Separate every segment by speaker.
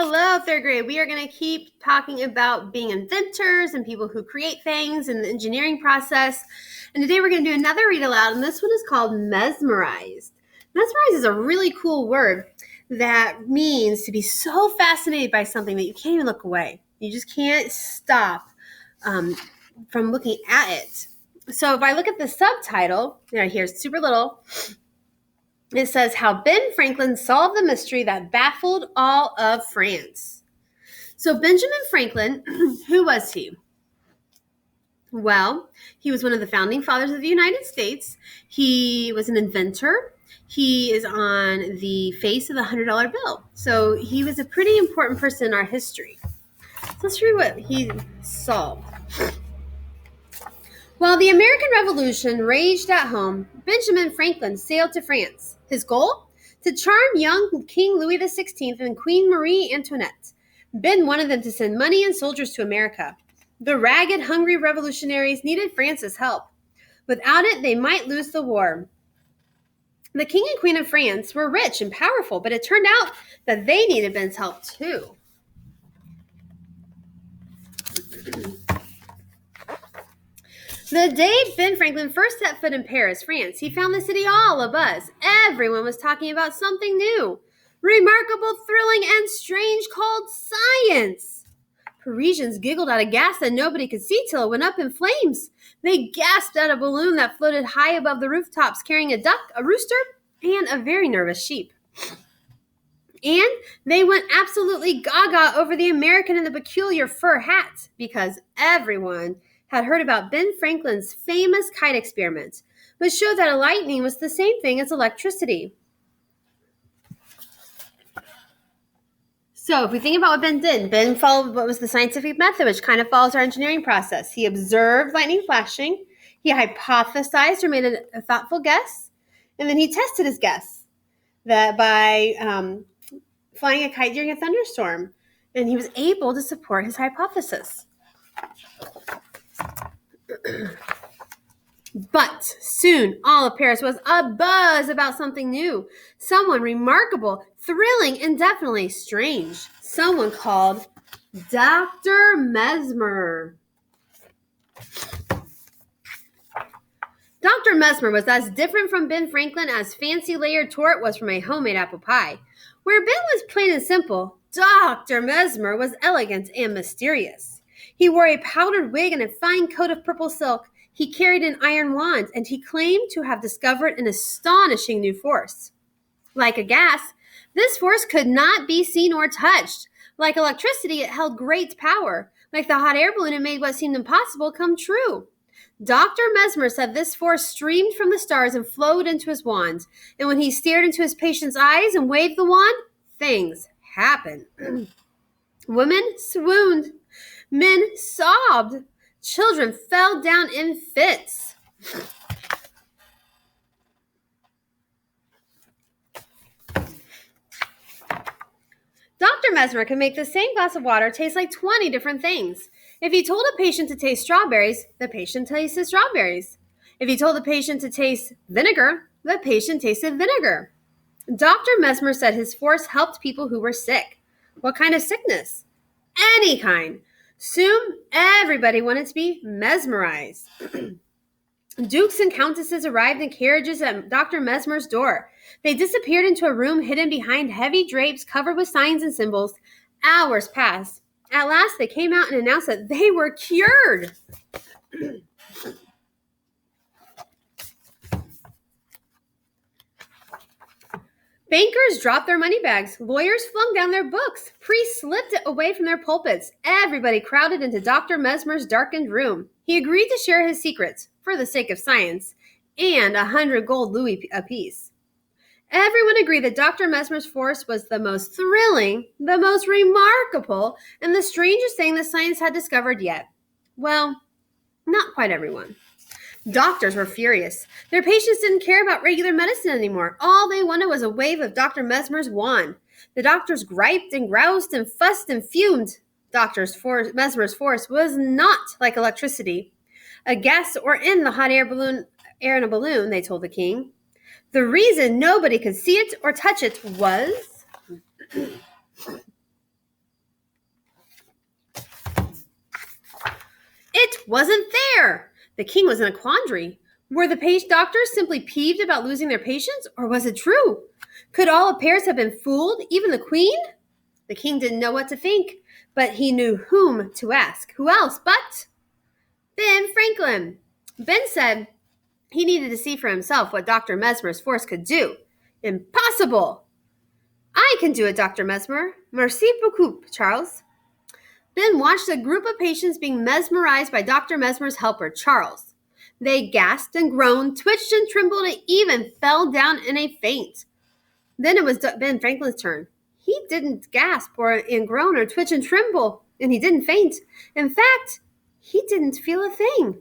Speaker 1: Hello, third grade. We are going to keep talking about being inventors and people who create things and the engineering process. And today we're going to do another read aloud, and this one is called Mesmerized. Mesmerized is a really cool word that means to be so fascinated by something that you can't even look away. You just can't stop from looking at it. So if I look at the subtitle, right here, it's super little. It says how Ben Franklin solved the mystery that baffled all of France. So Benjamin Franklin, who was he? Well, he was one of the founding fathers of the United States. He was an inventor. He is on the face of the $100 bill. So he was a pretty important person in our history. So let's read what he solved. While the American Revolution raged at home, Benjamin Franklin sailed to France. His goal? To charm young King Louis XVI and Queen Marie Antoinette. Ben wanted them to send money and soldiers to America. The ragged, hungry revolutionaries needed France's help. Without it, they might lose the war. The King and Queen of France were rich and powerful, but it turned out that they needed Ben's help too. The day Ben Franklin first set foot in Paris, France, he found the city all abuzz. Everyone was talking about something new, remarkable, thrilling, and strange called science. Parisians giggled out a gas that nobody could see till it went up in flames. They gasped at a balloon that floated high above the rooftops carrying a duck, a rooster, and a very nervous sheep. And they went absolutely gaga over the American in the peculiar fur hat because everyone had heard about Ben Franklin's famous kite experiment, which showed that lightning was the same thing as electricity. So if we think about what Ben did, Ben followed what was the scientific method, which kind of follows our engineering process. He observed lightning flashing, he hypothesized or made a thoughtful guess, and then he tested his guess that by flying a kite during a thunderstorm, and he was able to support his hypothesis. But soon, all of Paris was abuzz about something new, someone remarkable, thrilling, and definitely strange. Someone called Dr. Mesmer. Dr. Mesmer was as different from Ben Franklin as fancy layered torte was from a homemade apple pie. Where Ben was plain and simple, Dr. Mesmer was elegant and mysterious. He wore a powdered wig and a fine coat of purple silk. He carried an iron wand, and he claimed to have discovered an astonishing new force. Like a gas, this force could not be seen or touched. Like electricity, it held great power. Like the hot air balloon, it made what seemed impossible come true. Dr. Mesmer said this force streamed from the stars and flowed into his wand. And when he stared into his patient's eyes and waved the wand, things happened. Women swooned. Men sobbed. Children fell down in fits. Dr. Mesmer could make the same glass of water taste like 20 different things. If he told a patient to taste strawberries, the patient tasted strawberries. If he told the patient to taste vinegar, the patient tasted vinegar. Dr. Mesmer said his force helped people who were sick. What kind of sickness? Any kind. Soon, everybody wanted to be mesmerized. Dukes and countesses arrived in carriages at Dr. Mesmer's door. They disappeared into a room hidden behind heavy drapes covered with signs and symbols. Hours passed. At last, they came out and announced that they were cured. Bankers dropped their money bags. Lawyers flung down their books. Priests slipped away from their pulpits. Everybody crowded into Dr. Mesmer's darkened room. He agreed to share his secrets, for the sake of science, and 100 gold louis apiece. Everyone agreed that Dr. Mesmer's force was the most thrilling, the most remarkable, and the strangest thing that science had discovered yet. Well, not quite everyone. Doctors were furious. Their patients didn't care about regular medicine anymore. All they wanted was a wave of Dr. Mesmer's wand. The doctors griped and groused and fussed and fumed. Mesmer's force was not like electricity, a gas, or in the hot air in a balloon, they told the king. The reason nobody could see it or touch it was wasn't there. The king was in a quandary. Were the doctors simply peeved about losing their patients, or was it true? Could all affairs have been fooled, even the queen? The king didn't know what to think, but he knew whom to ask. Who else but Ben Franklin? Ben said he needed to see for himself what Dr. Mesmer's force could do. Impossible! I can do it, Dr. Mesmer. Merci beaucoup, Charles. Ben watched a group of patients being mesmerized by Dr. Mesmer's helper, Charles. They gasped and groaned, twitched and trembled, and even fell down in a faint. Then it was Ben Franklin's turn. He didn't gasp and groan or twitch and tremble, and he didn't faint. In fact, he didn't feel a thing.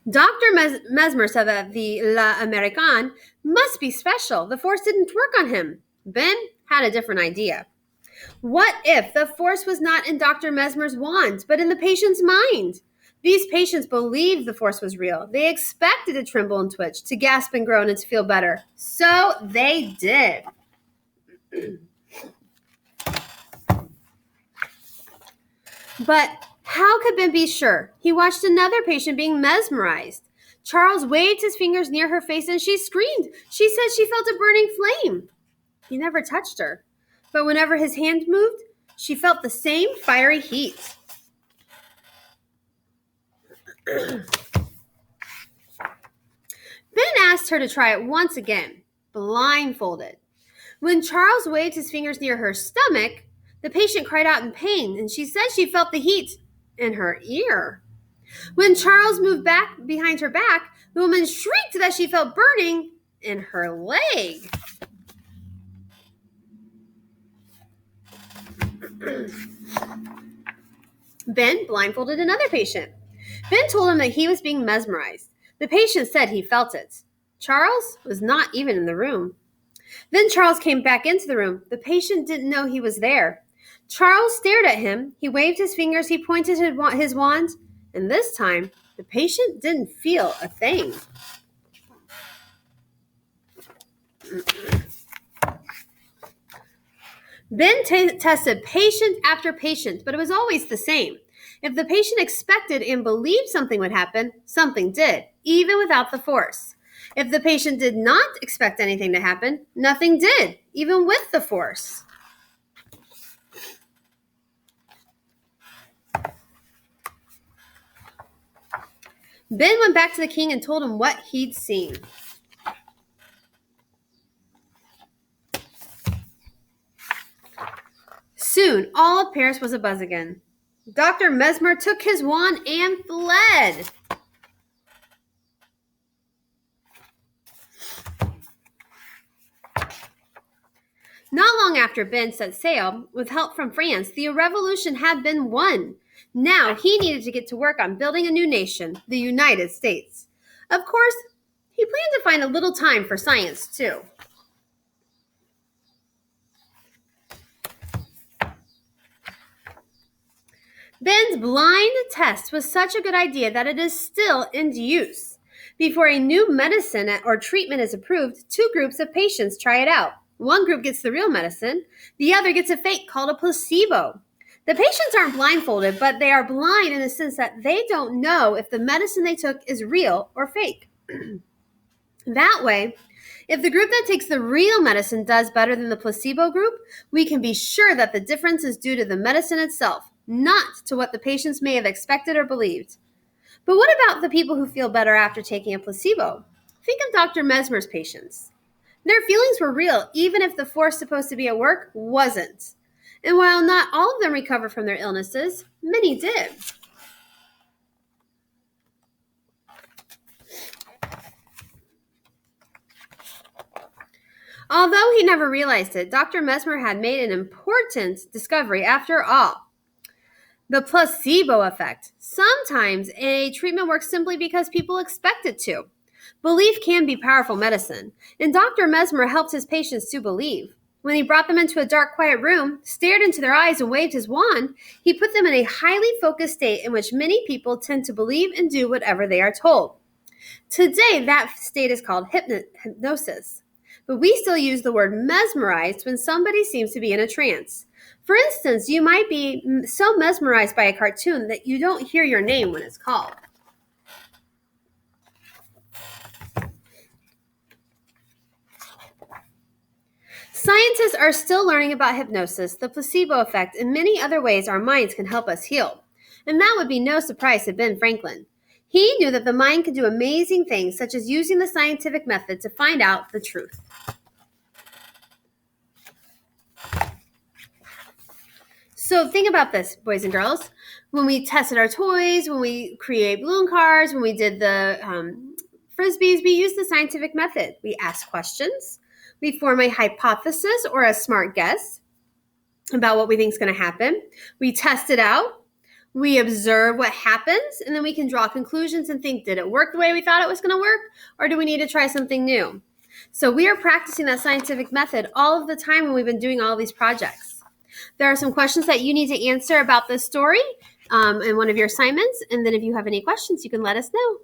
Speaker 1: Dr. Mesmer said that the L'Américain must be special. The force didn't work on him. Ben had a different idea. What if the force was not in Dr. Mesmer's wand, but in the patient's mind? These patients believed the force was real. They expected to tremble and twitch, to gasp and groan, and to feel better. So they did. But how could Ben be sure? He watched another patient being mesmerized. Charles waved his fingers near her face and she screamed. She said she felt a burning flame. He never touched her, but whenever his hand moved, she felt the same fiery heat. Ben asked her to try it once again, blindfolded. When Charles waved his fingers near her stomach, the patient cried out in pain, and she said she felt the heat in her ear. When Charles moved back behind her back, the woman shrieked that she felt burning in her leg. Ben blindfolded another patient. Ben told him that he was being mesmerized. The patient said he felt it. Charles was not even in the room. Then Charles came back into the room. The patient didn't know he was there. Charles stared at him. He waved his fingers. He pointed his wand. And this time, the patient didn't feel a thing. Ben tested patient after patient, but it was always the same. If the patient expected and believed something would happen, something did, even without the force. If the patient did not expect anything to happen, nothing did, even with the force. Ben went back to the king and told him what he'd seen. Soon, all of Paris was abuzz again. Dr. Mesmer took his wand and fled. Not long after Ben set sail, with help from France, the revolution had been won. Now he needed to get to work on building a new nation, the United States. Of course, he planned to find a little time for science, too. Ben's blind test was such a good idea that it is still in use. Before a new medicine or treatment is approved, two groups of patients try it out. One group gets the real medicine. The other gets a fake called a placebo. The patients aren't blindfolded, but they are blind in the sense that they don't know if the medicine they took is real or fake. That way, if the group that takes the real medicine does better than the placebo group, we can be sure that the difference is due to the medicine itself, not to what the patients may have expected or believed. But what about the people who feel better after taking a placebo? Think of Dr. Mesmer's patients. Their feelings were real, even if the force supposed to be at work wasn't. And while not all of them recovered from their illnesses, many did. Although he never realized it, Dr. Mesmer had made an important discovery after all. The placebo effect. Sometimes a treatment works simply because people expect it to. Belief can be powerful medicine, and Dr. Mesmer helped his patients to believe. When he brought them into a dark, quiet room, stared into their eyes, and waved his wand, he put them in a highly focused state in which many people tend to believe and do whatever they are told. Today, that state is called hypnosis. But we still use the word mesmerized when somebody seems to be in a trance. For instance, you might be so mesmerized by a cartoon that you don't hear your name when it's called. Scientists are still learning about hypnosis, the placebo effect, and many other ways our minds can help us heal. And that would be no surprise to Ben Franklin. He knew that the mind could do amazing things, such as using the scientific method to find out the truth. So think about this, boys and girls. When we tested our toys, when we create balloon cars, when we did the frisbees, we used the scientific method. We ask questions. We form a hypothesis or a smart guess about what we think is going to happen. We test it out. We observe what happens, and then we can draw conclusions and think, did it work the way we thought it was going to work, or do we need to try something new? So we are practicing that scientific method all of the time when we've been doing all these projects. There are some questions that you need to answer about this story in one of your assignments, and then if you have any questions, you can let us know.